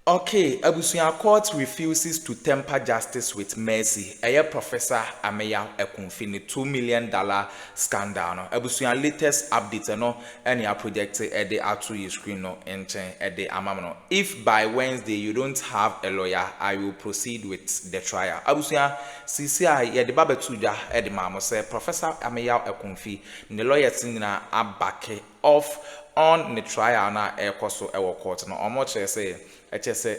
Okay, Abusuya court refuses to temper justice with mercy. Professor AmeyawAkumfi $2 million scandal. No. Abusuya latest update no any project the atu screen no enchen the amamno. If by Wednesday you don't have a lawyer, I will proceed with the trial. Abusuya CCI the babetuja the mamo say Professor AmeyawAkumfi the lawyer sinina abake off on the trial na ekoso ewo court no omo say say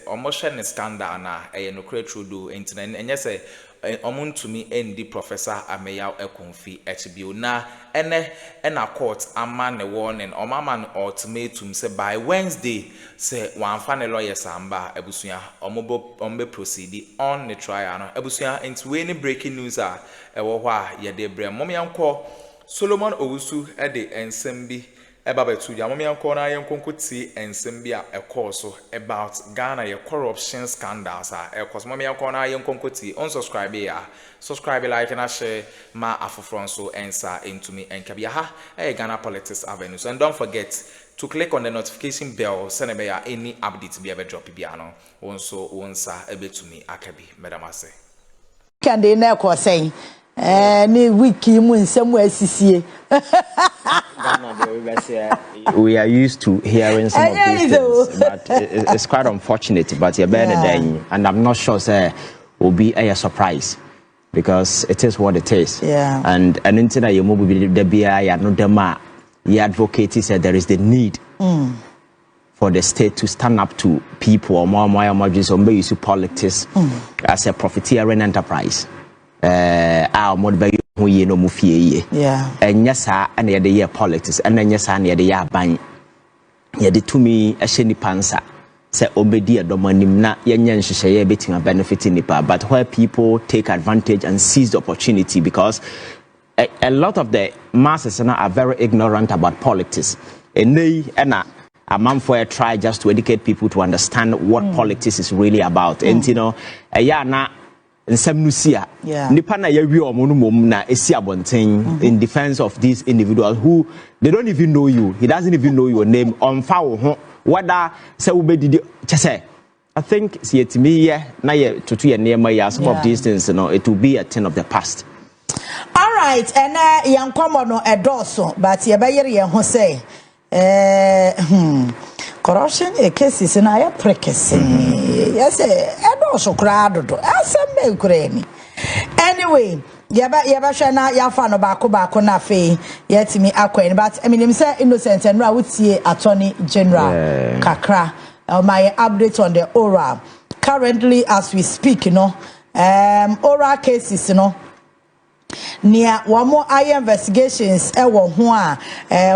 omotion scandal na no create true do internet and yes to me endi Professor AmeyawAkumfi HBO na ena court aman the warning or man ultimatum say by Wednesday say one fan lawyer samba ebusuya ombe proceed on the trial no ebusuya into any breaking news a ewo hwa ye de bre momianko Solomon Owusu de ensembi Ebabetu ya mommy uncle na yenkonkuti ensembia a course about Ghana your corruption scandals cause mommy uncle na yenkonkuti unsubscribe here subscribe like and share ma afufron so answer into me and kabia ha Ghana politics avenues and don't forget to click on the notification bell send any updates be ever drop biano onso onsa ebetumi akabi medamase can they na ko say ni wiki mu nsem asisie we are used to hearing some of these things, but it's quite unfortunate. But you're better than, and I'm not sure say will be a surprise because it is what it is. Yeah. And into you move the BI no dema. The advocate said there is the need for the state to stand up to people or more just use politics as a profiteering enterprise. Our model who ye no mufie and yes and the year politics and then yes and the year bang ye de to me a sheni pansa say obedi adomanim na yenyen hwehye beting a benefit nipa but where people take advantage and seize the opportunity because a lot of the masses are very ignorant about politics and they a man for a try just to educate people to understand what politics is really about and you know na Nsemnusia, nipa na yewi omo mum na esi abonten in defense of this individual who they don't even know you. He doesn't even know your name. On foul ho whether say ubedi chese. I think see it me na ye tutu ye near some of these things, you know, it will be a thing of the past. All right, and yankomo no edoso, but ye be ye ho say corruption cases na ya prekese yes edo krado do asem Ukraine anyway yaba hwa na ya fa no baako na fe yetimi akwen but I mean say innocent and wutie attorney general kakra my update on the oral currently as we speak you know oral cases you know nia wamo eye investigations ewo ho a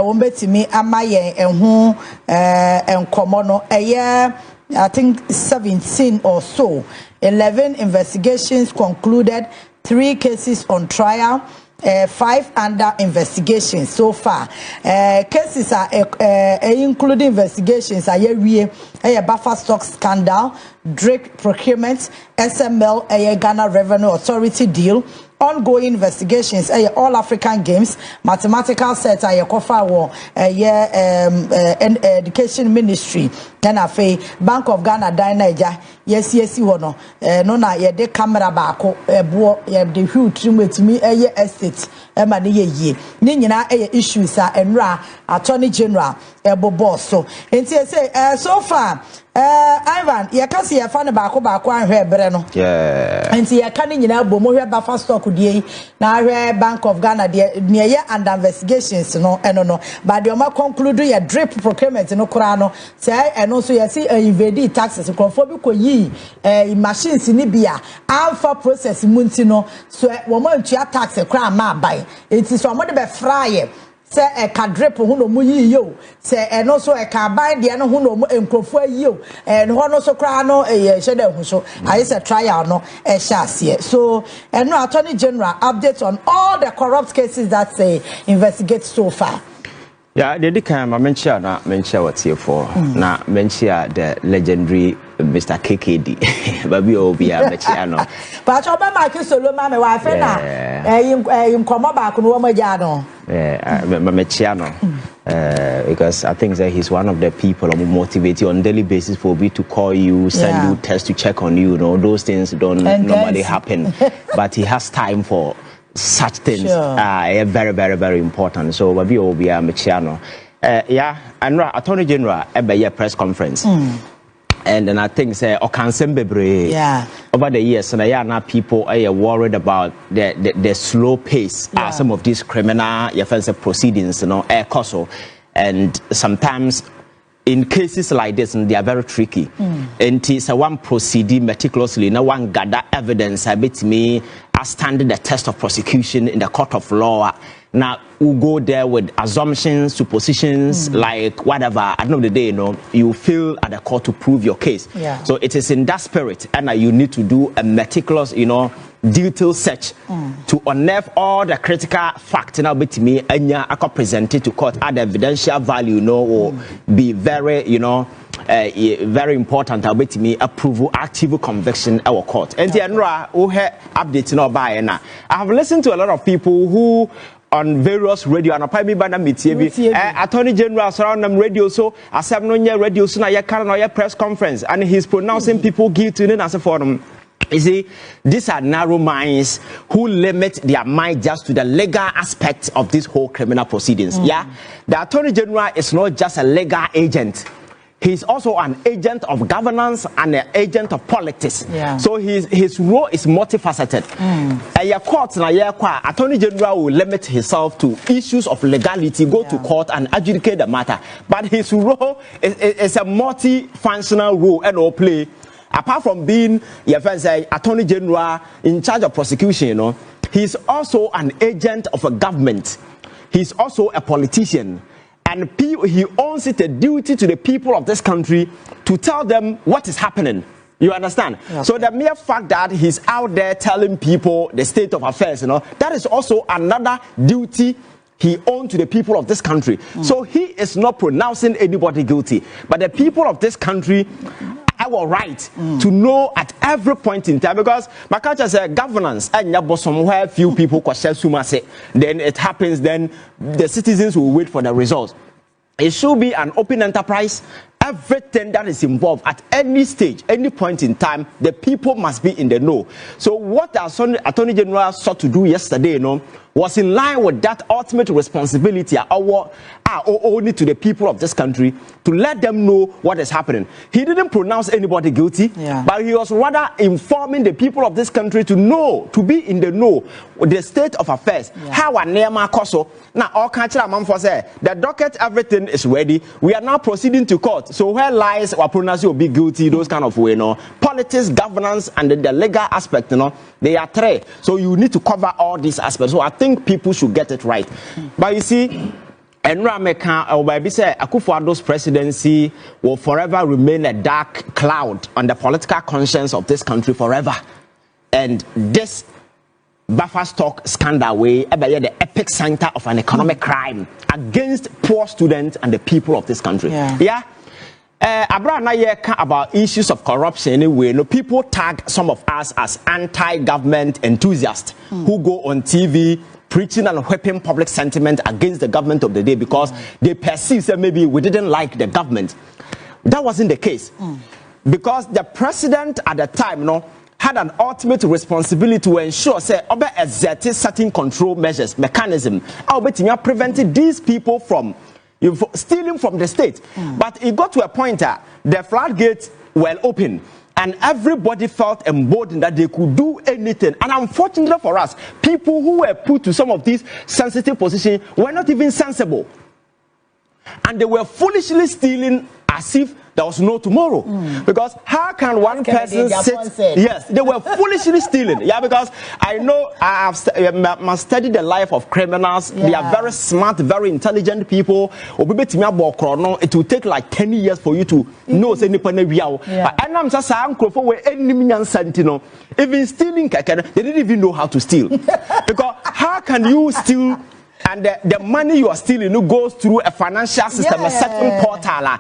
wo betimi amaye eho enkomo no eye I think 17 or so 11 investigations concluded 3 cases on trial 5 under investigation so far cases are including investigations ayewie buffer stock scandal drake procurement SML Ghana Revenue Authority deal ongoing investigations all African games mathematical set Akuffo education ministry then afi Bank of Ghana Niger yes wo no no na ye de camera baako ebo ye de hue trimwetimi estate ma ne ye ni nyina issues enra attorney general boss so enti say so far Ivan ye ka se ye fa ne baako anhwe bre no enti ye ka ne nyina bo mo hwe buffer stock die na hwe Bank of Ghana de ne ye under investigations no no but the ma conclude ye drip procurement no kura no say eno so ye see invade taxes konfo bi ko yi machines ni bia alpha process munti no so wo ma ntua tax kura ma bai enti so mo de be fry say e ka drip hu no mu yi yo say eno so e ka ban de no hu no mu enkrofo yi yo ho no so kra no ye hye da hu so I say trial no e sha ase so eno attorney general update on all the corrupt cases that say investigate so far. Yeah, the kind of mention what here for na mention the legendary Mr. KKD. Baby Obia Mechiano. But Obama Solomon, my wife, in Comoba, Mechiano. Because I think that he's one of the people who motivate you on a daily basis for me to call you, send you tests to check on you. You know, those things don't normally happen. But he has time for such things. Very, very, very important. So, Babi Obia Michiano. And Attorney General, a press conference. And then I think say over the years, and now people are worried about the slow pace some of these criminal proceedings, you know, and sometimes in cases like this, they are very tricky. And it's one proceeding meticulously, no one gather evidence. I bet me standing the test of prosecution in the court of law. Now we'll go there with assumptions, suppositions, like whatever. At the end of the day, you know, you feel at the court to prove your case. So it is in that spirit, and you need to do a meticulous, you know, detailed search to unearth all the critical facts. Now, bet me, and I can present it to court. Add evidential value, you know, will be very, you know, very important. I'll bet me approval, active conviction our court. And the update no by now. I have listened to a lot of people who on various radio and apart me by Attorney General surround them radio so as no radio so na ya press conference and he's pronouncing people guilty in as a forum. You see, these are narrow minds who limit their mind just to the legal aspect of this whole criminal proceedings. The Attorney General is not just a legal agent. He's also an agent of governance and an agent of politics. So his role is multifaceted. A court Attorney General will limit himself to issues of legality, go to court and adjudicate the matter. But his role is a multifunctional role and all play. Apart from being Attorney General in charge of prosecution, you know, he's also an agent of a government. He's also a politician. And he owns it a duty to the people of this country to tell them what is happening. You understand? So the mere fact that he's out there telling people the state of affairs, you know, that is also another duty he owns to the people of this country. So he is not pronouncing anybody guilty, but the people of this country our right to know at every point in time, because my culture says governance and somewhere few people question sumase, then it happens, then the citizens will wait for the results. It should be an open enterprise. Everything that is involved at any stage, any point in time, the people must be in the know. So what the Attorney General sought to do yesterday, you know, was in line with that ultimate responsibility only to the people of this country to let them know what is happening. He didn't pronounce anybody guilty, but he was rather informing the people of this country to know, to be in the know with the state of affairs. How our name Koso now all country the docket, everything is ready. We are now proceeding to court. So where lies or pronounce you be guilty, those kind of way, you know, politics, governance, and the legal aspect, you know, they are three. So you need to cover all these aspects. So I think people should get it right. But you see, Akufo-Addo's presidency will forever remain a dark cloud on the political conscience of this country forever. And this buffer stock scandal way the epic center of an economic crime against poor students and the people of this country. About issues of corruption anyway. No, people tag some of us as anti-government enthusiasts who go on TV preaching and whipping public sentiment against the government of the day because they perceive that maybe we didn't like the government. That wasn't the case. Because the president at the time, you know, had an ultimate responsibility to ensure say exerting certain control measures, mechanism, prevented these people from stealing from the state. But it got to a point that the floodgates were open and everybody felt emboldened that they could do anything. And unfortunately for us, people who were put to some of these sensitive positions were not even sensible. And they were foolishly stealing as if there was no tomorrow. Because how can one person sit? Yes, they were foolishly stealing. Because I know I have studied the life of criminals. They are very smart, very intelligent people. It will take like 10 years for you to know. And I'm just saying, even stealing, they didn't even know how to steal. Because how can you steal? And the money you are stealing goes through a financial system, a certain portal,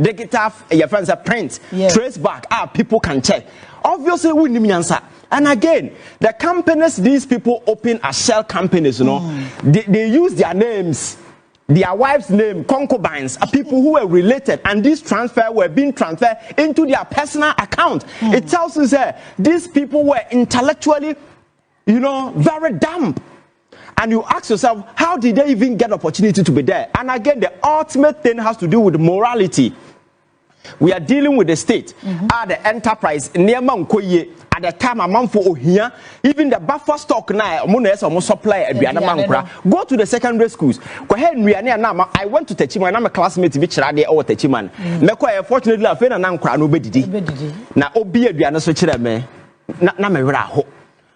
digital, your friends print, trace back, people can check. Obviously, we need answer. And again, the companies these people open as shell companies, you know, they use their names their wives' name, concubines, are people who were related, and these transfers were being transferred into their personal account. It tells us that these people were intellectually, very dumb. And you ask yourself, how did they even get opportunity to be there? And again, the ultimate thing has to do with morality. We are dealing with the state, the enterprise, at the time a month for Ohia, even the buffer stock now, supply go to the secondary schools. Go ahead, I went to Techiman, I'm a classmate which Radi or Techiman. Fortunately, I feel an anchor, nobody. Now, Obia, we are not such a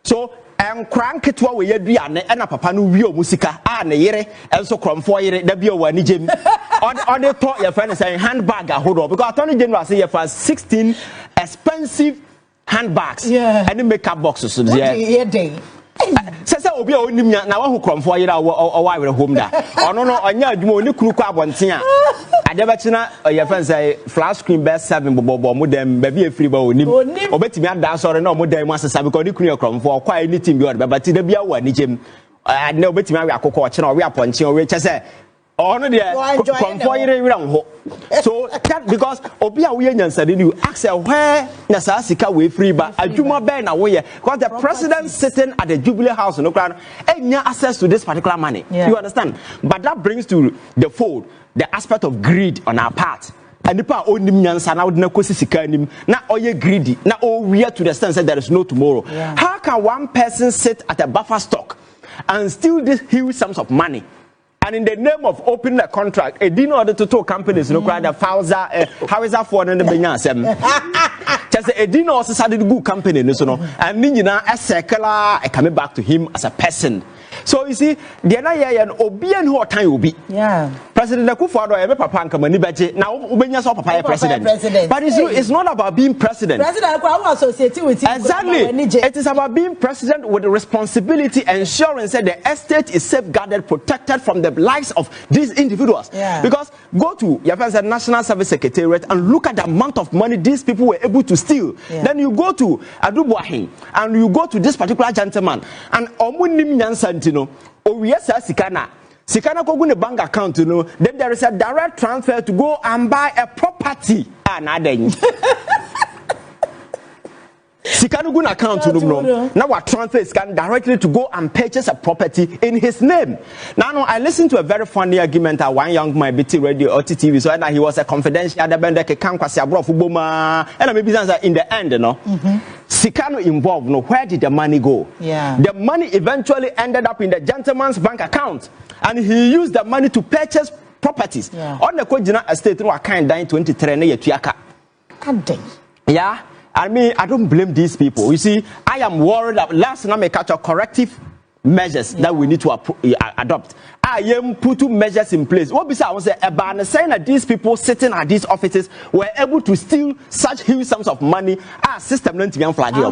so and crank it what we had and a papa no real musica and a yere and so crom for yere the bio one jim on the thought your friend saying handbag hold up because Attorney General say for 16 expensive handbags and the makeup boxes Sasa obi a onim na wa hokromfo yira o wa were home da ono no onya adwuma oni kuru kwa abonten a ade be china your friend say flash screen best 7 bobo mo dem ba bi efiri ba onim obetimi ada sore na mo dem asesa because ni kuru hokromfo kwa anything bi o ba ti da bia wa ni jem na obetimi awe akokọ o china o we aponchen o we chese ono de hokromfo yira wira ho so that because obi a we nyansade you ask where na sa sika we free ba adwuma be na wo ye because the president sitting at the Jubilee House no crown enya access to this particular money you understand but that brings to the fold the aspect of greed on our part and the part onim nyansa na wodna kosi sika anim na oye greedy na o we to the extent that there is no tomorrow how can one person sit at a buffer stock and steal this huge sums of money? And in the name of opening a contract, a in order to two companies, no crowd the Fauza, how is that for the Benyasem? Just a dinner also started a good company, no, and Nina a circular, coming back to him as a person. So you see, the NIA and Obian who time will be. President Akuffo ever papa kamani beje now Ubenya so papa president. But it's not about being president. President Akuffo associated with exactly. It is about being president with the responsibility ensuring that the estate is safeguarded, protected from the lives of these individuals. Because go to your National Service Secretariat and look at the amount of money these people were able to steal. Then you go to Addo and you go to this particular gentleman and omunim nyansantino owiesa sikana kogu ne bank account then there is a direct transfer to go and buy a property Sikanu gun account now what transfer scan directly to go and purchase a property in his name. Now I listened to a very funny argument at one young my BT radio or TV so he was a confidential the band can kwasi abroad boma and maybe in the end Sikano involved where did the money go? The money eventually ended up in the gentleman's bank account and he used the money to purchase properties on the Kojina estate no kind dying 23 na yetuaka. I mean, I don't blame these people. You see, I am worried that last time I catch a corrective measures that we need to adopt. I am putting measures in place. What besides, I was saying that these people sitting at these offices were able to steal such huge sums of money. Our system don't even flag your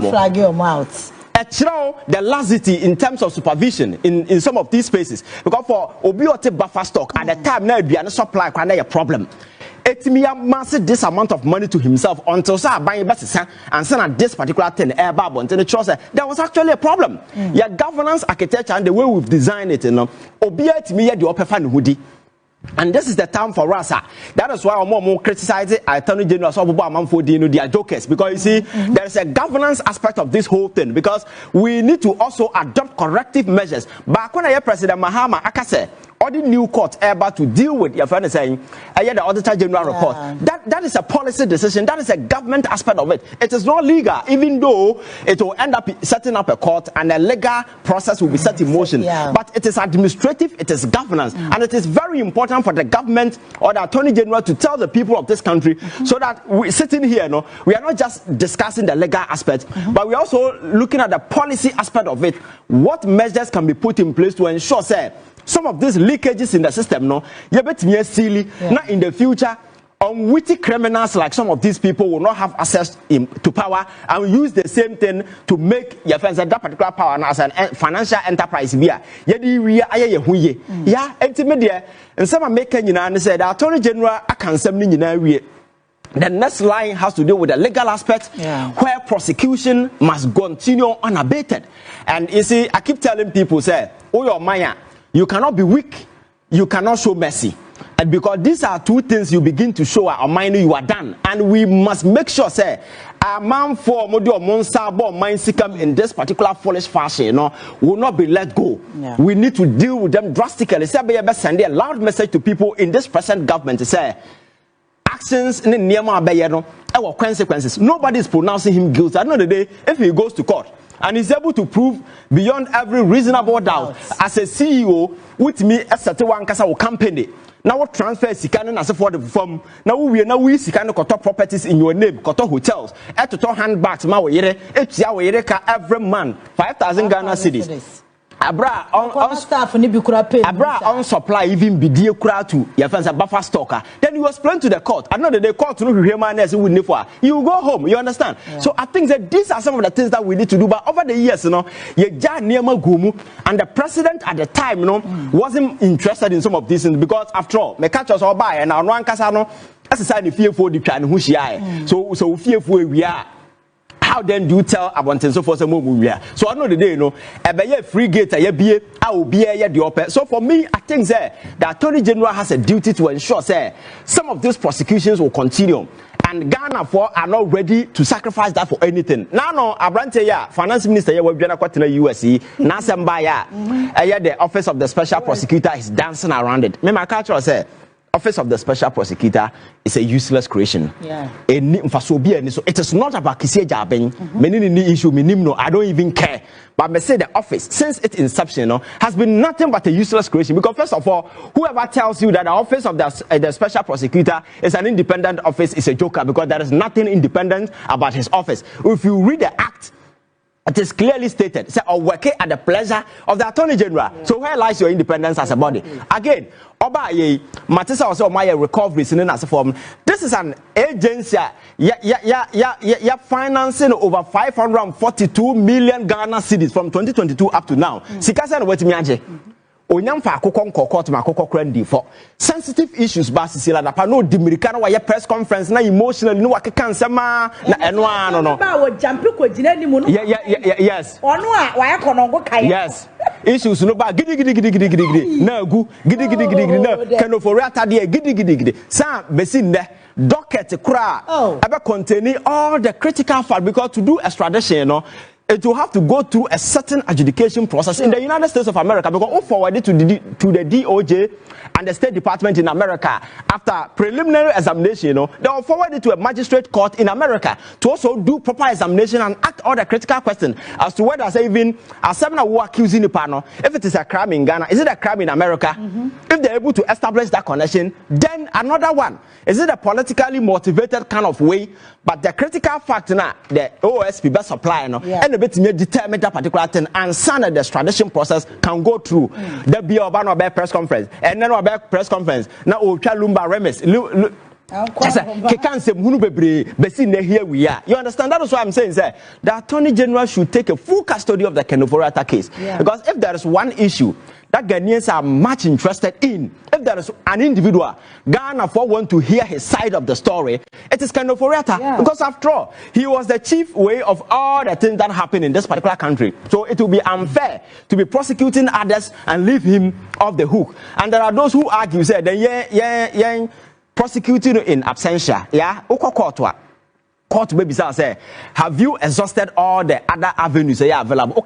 mouth. The laxity in terms of supervision in some of these spaces. Because for Obiote buffer stock at the time now be a supply a problem. Etimia massive this amount of money to himself until buying and send this particular thing air bubble and the trust there was actually a problem. Your governance architecture and the way we've designed it, Obiet me the upper fan hoodie. And this is the time for us. That is why I'm more criticizing Attorney General they are jokers because you see there is a governance aspect of this whole thing because we need to also adopt corrective measures. Back when I hear President Mahama Akase or the new court able to deal with your friend saying I hear the Auditor General report. That is a policy decision. That is a government aspect of it. It is not legal, even though it will end up setting up a court and a legal process will be set in motion. But it is administrative, it is governance, and it is very important for the government or the Attorney General to tell the people of this country so that we sitting here, we are not just discussing the legal aspect, but we are also looking at the policy aspect of it. What measures can be put in place to ensure, say, some of these leakages in the system, silly. Now in the future, unwitting criminals like some of these people will not have access to power and use the same thing to make your friends that particular power as a financial enterprise. Ultimately, and some are making and said the Attorney General the next line has to do with the legal aspect where prosecution must continue unabated. And you see, I keep telling people, say, oh your Maya, you cannot be weak you cannot show mercy. And because these are two things you begin to show our mind you are done. And we must make sure, say, a man for Modio Monsabo mind sikam in this particular foolish fashion, will not be let go. Yeah. We need to deal with them drastically. Send a loud message to people in this present government to say actions in the our consequences. Nobody is pronouncing him guilty. At the end of the day, if he goes to court and is able to prove beyond every reasonable doubt as a CEO with me as a one company. Now what transfer sikano as for the form now we sikano koto properties in your name koto hotels to handbags ma we yere etia we yere ka every month 5,000 Ghana cedis abra on staff ni bi kura pay abra on supply even bidie kura to your friends a buffer stocker. Then you explain to the court another the court no hwe man as we need for you go home, you understand. So I think that these are some of the things that we need to do, but over the years ye ja niema gumu, and the president at the time wasn't interested in some of these things because after all me catch us all by and our one kasa no as a sign fearful the plan who she so fearful we are. How then do you tell about so for some movie? So I know the day, a free gate, I will be the open. So for me, I think the Attorney General has a duty to ensure some of these prosecutions will continue. And Ghana are not ready to sacrifice that for anything. Now, Abrante, Finance Minister, we're going to USC, Nasambaya, the Office of the Special Prosecutor is dancing around it. Me, my culture say, Office of the Special Prosecutor is a useless creation. Yeah. So it is not about Kisie Jabeng. Many issue, I don't even care. But I say the office, since its inception, has been nothing but a useless creation. Because first of all, whoever tells you that the Office of the Special Prosecutor is an independent office is a joker, because there is nothing independent about his office. If you read the act, it is clearly stated, say, working at the pleasure of the Attorney General. So where lies your independence as a body? Again, Matisa also my recovery as a form. This is an agency, financing over 542 million Ghana cedis from 2022 up to now. Sikasa no wetimi age. Onyamfa akoko nkoko to makoko krandi for sensitive issues basisila da pa no dimirika na wa press conference na emotionally no wakeka nsema na eno ano no ba wo jampe ko gina ni mu no yes ono a wa yakonongo kai yes issues no ba gidi na agu gidi na kanofori atade gidi sa besin ne docket kra ebe containing all the critical facts, because to do extradition it will have to go through a certain adjudication process in the United States of America, because we forwarded to the DOJ and the State Department in America. After preliminary examination, they will forward it to a magistrate court in America to also do proper examination and ask all the critical questions as to whether even a seminar who accusing the panel, if it is a crime in Ghana, is it a crime in America? If they're able to establish that connection, then another one, is it a politically motivated kind of way? But the critical fact now, the OSP best supply, and bit me determine that particular thing, and son of the extradition process can go through. There be a press conference, and then a press conference. Now, Lumba Remes. Here we are. You understand? That is why I'm saying, sir, the Attorney General should take a full custody of the Kenoforiata case. Because if there is one issue that Ghanaians are much interested in, if there is an individual, Ghana for want to hear his side of the story, it is Kenoforiata. Because after all, he was the chief way of all the things that happen in this particular country. So it will be unfair to be prosecuting others and leave him off the hook. And there are those who argue, say, then prosecuting in absentia, court baby say, have you exhausted all the other avenues available?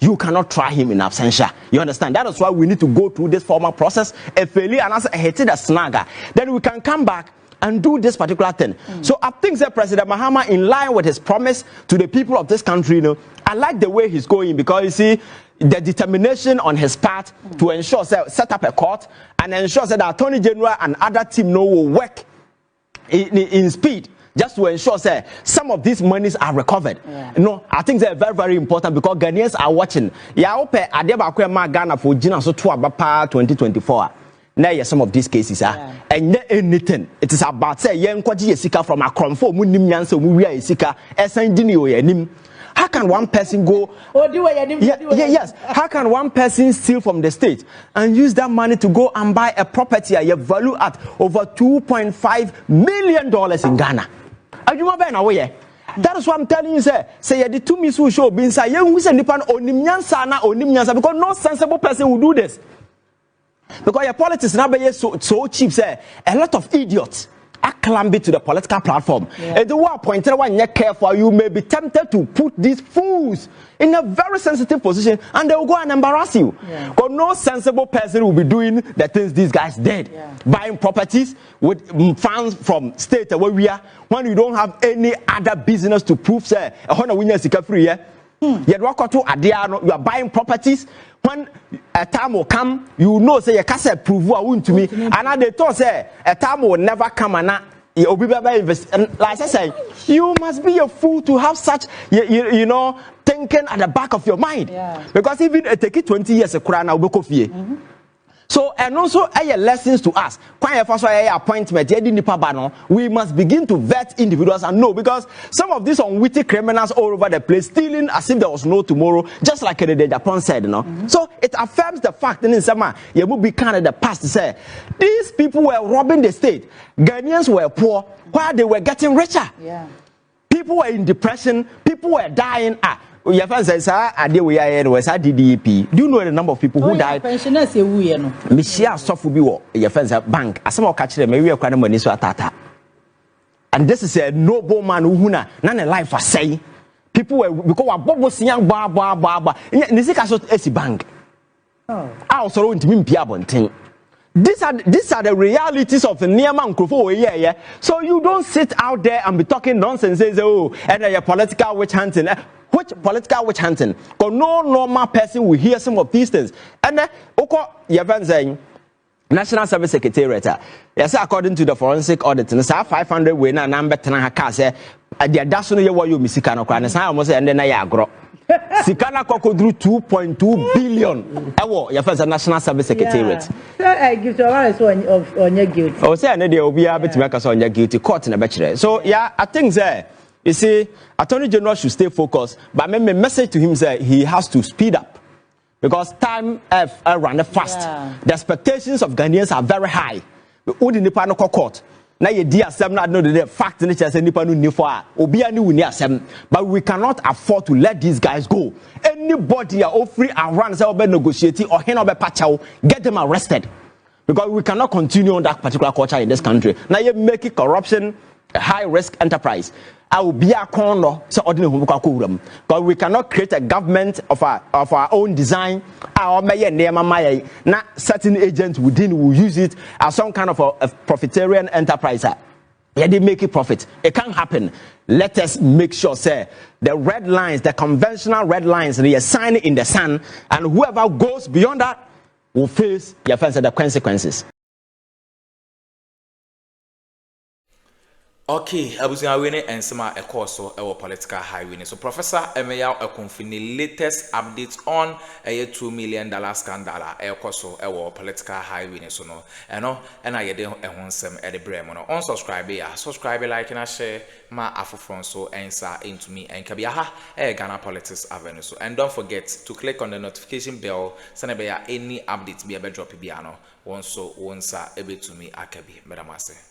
You cannot try him in absentia. You understand? That is why we need to go through this formal process. If and a snagger, then we can come back and do this particular thing. So I think that President Mahama, in line with his promise to the people of this country, I like the way he's going, because you see the determination on his part to ensure set up a court and ensure that the Attorney General and other team will work in speed, just to ensure some of these monies are recovered. I think they're very, very important, because Ghanaians are watching. Ghana for Gina so 2024. Now, some of these cases are and anything. It is about young Sika from Akroma, how can one person go? Yes. How can one person steal from the state and use that money to go and buy a property at a value at over $2.5 million in Ghana? Are you aware? That is what I'm telling you, sir. Say the two miss who show being say, young who say Nipan onimyansa na onimyansa, because no sensible person will do this. Because your politics now be so cheap, say a lot of idiots are climbing to the political platform. And the one pointed when you're careful, you may be tempted to put these fools in a very sensitive position, and they will go and embarrass you. Because no sensible person will be doing the things these guys did. Buying properties with funds from state where we are, when you don't have any other business to prove, say, you are buying properties. When a time will come, you know, say you can't prove what to me, and they thought say a time will never come, and you'll be invest. And like I say, you must be a fool to have such you know thinking at the back of your mind. Because even it take 20 years a crown will be so, and also lessons to us. Appointment, we must begin to vet individuals and know, because some of these unwitting criminals all over the place stealing as if there was no tomorrow, just like the Japan said, So it affirms the fact in summer you will be kind of the past to say these people were robbing the state. Ghanaians were poor while they were getting richer. People were in depression, people were dying. Your friend says, we are was DDP. Do you know the number of people who died? Pensioners, you know. Michelle Sofubi, your friends at bank. As some catch them, maybe a kind of money so tata. And this is a noble man who none a life for say. People were because of Bobo Siang Baba. Nisika so esi bank. I also want to be Piabonting. These are the realities of the Nearman Akuffo. So you don't sit out there and be talking nonsense. Say, oh, and your political witch hunting. Which political witch hunting? Because no normal person will hear some of these things. And then, you're saying, National Service Secretariat. Yes, according to the forensic audit, 500 we na number 10 ha say, the that's no you you misikano kwana. Say almost and then I agro. Sikana koko drew 2.2 billion. Ewo, your first National Service Secretariat. I give to a on your guilty. Oh, say and they will be able to make us on your guilty court in a bachelor. So yeah, I think there. You see, Attorney General should stay focused, but my message to him is that he has to speed up, because time runs fast. The expectations of Ghanaians are very high. Udi nipa no court. Na ye di asem na no the fact ni chese nipa no ni for a obi ani wuni asem, but we cannot afford to let these guys go. Anybody are offering around say obe negotiate or hen obe pachaw, get them arrested, because we cannot continue on that particular culture in this country. Now you make it corruption a high risk enterprise. I will be a corner so because we cannot create a government of our own design. Our not certain agents within will use it as some kind of a profiteering enterprise. Yeah, they make it profit. It can't happen. Let us make sure, say, the red lines, the conventional red lines, they are signed in the sand, and whoever goes beyond that will face the consequences. Okay, abusia wene ensema ekoso ewo political highway. So Professor AmeyawAkumfi latest updates on a $2 million scandal ekoso ewo political highway so no eno na yede ehonsem e de brem no unsubscribe ya subscribe like na share ma afofron so ensa into me and kabia ha Ghana Politics Avenue. So and don't forget to click on the notification bell so na be ya any updates be drop bia no won so wonsa ebe to me akabi medamase.